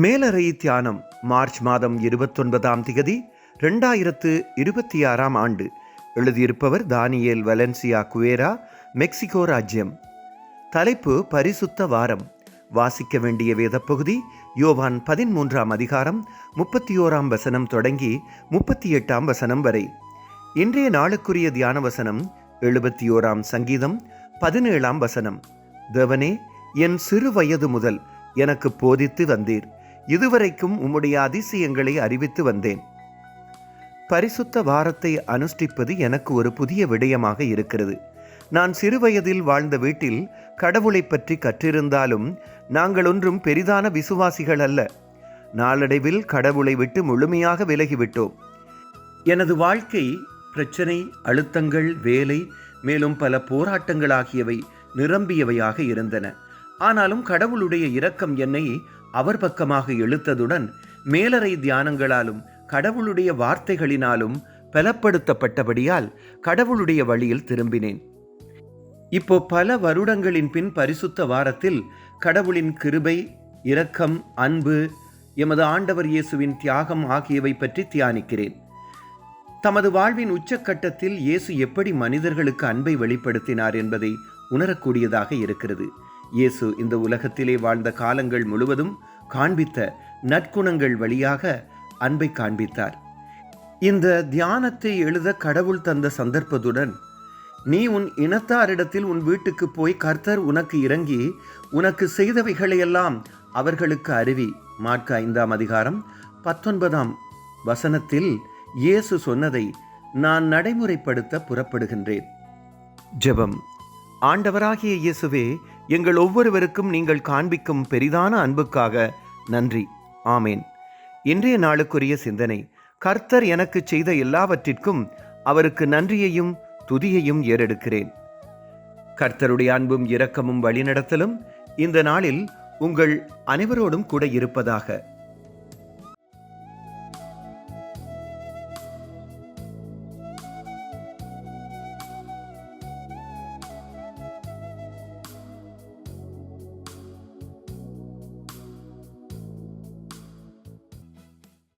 மேலறை தியானம் மார்ச் மாதம் 29ஆம் திகதி 2026ஆம் ஆண்டு. எழுதியிருப்பவர் தானியேல் வலன்சியா குவேரா, மெக்சிகோ ராஜ்யம். தலைப்பு பரிசுத்த வாரம். வாசிக்க வேண்டிய வேதப்பகுதி யோவான் 13ஆம் அதிகாரம் 31ஆம் வசனம் தொடங்கி 38ஆம் வசனம் வரை. இன்றைய நாளுக்குரிய தியான வசனம் 71ஆம் சங்கீதம் 17ஆம் வசனம். தேவனே, என் சிறு வயது முதல் எனக்கு போதித்து வந்தீர், இதுவரைக்கும் உம்முடைய அதிசயங்களை அறிவித்து வந்தேன். பரிசுத்த வாரத்தை அனுஷ்டிப்பது எனக்கு ஒரு புதிய விடயமாக இருக்கிறது. நான் சிறுவயதில் வாழ்ந்த வீட்டில் கடவுளை பற்றி கற்றிருந்தாலும் நாங்கள் ஒன்றும் பெரிதான விசுவாசிகள் அல்ல. நாளடைவில் கடவுளை விட்டு முழுமையாக விலகிவிட்டோம். எனது வாழ்க்கை பிரச்சனை, அழுத்தங்கள், வேலை, மேலும் பல போராட்டங்கள் ஆகியவை நிரம்பியவையாக இருந்தன. ஆனாலும் கடவுளுடைய இரக்கம் என்னை அவர் பக்கமாக இழுத்ததுடன் மேலறை தியானங்களாலும் கடவுளுடைய வார்த்தைகளினாலும் பலப்படுத்தப்பட்டபடியால் கடவுளுடைய வழியில் திரும்பினேன். இப்போ பல வருடங்களின் பின் பரிசுத்த வாரத்தில் கடவுளின் கிருபை, இரக்கம், அன்பு, எமது ஆண்டவர் இயேசுவின் தியாகம் ஆகியவை பற்றி தியானிக்கிறேன். தமது வாழ்வின் உச்சக்கட்டத்தில் இயேசு எப்படி மனிதர்களுக்கு அன்பை வெளிப்படுத்தினார் என்பதை உணரக்கூடியதாக இருக்கிறது. இயேசு இந்த உலகத்திலே வாழ்ந்த காலங்கள் முழுவதும் காண்பித்த நற்குணங்கள் வழியாக அன்பை காண்பித்தார். இந்த தியானத்தை எழுத கடவுள் தந்த சந்தர்ப்பத்துடன், நீ உன் இனத்தாரிடத்தில் உன் வீட்டுக்கு போய் கர்த்தர் உனக்கு இறங்கி உனக்கு செய்தவைகளையெல்லாம் அவர்களுக்கு அறிவி. மார்க் 5ஆம் அதிகாரம் 19ஆம் வசனத்தில் இயேசு சொன்னதை நான் நடைமுறைப்படுத்த புறப்படுகின்றேன். ஜெபம். ஆண்டவராகிய இயேசுவே, எங்கள் ஒவ்வொருவருக்கும் நீங்கள் காண்பிக்கும் பெரிதான அன்புக்காக நன்றி. ஆமேன். இன்றைய நாளுக்குரிய சிந்தனை. கர்த்தர் எனக்கு செய்த எல்லாவற்றிற்கும் அவருக்கு நன்றியையும் துதியையும் ஏறெடுக்கிறேன். கர்த்தருடைய அன்பும் இரக்கமும் வழிநடத்தலும் இந்த நாளில் உங்கள் அனைவரோடும் கூட இருப்பதாக.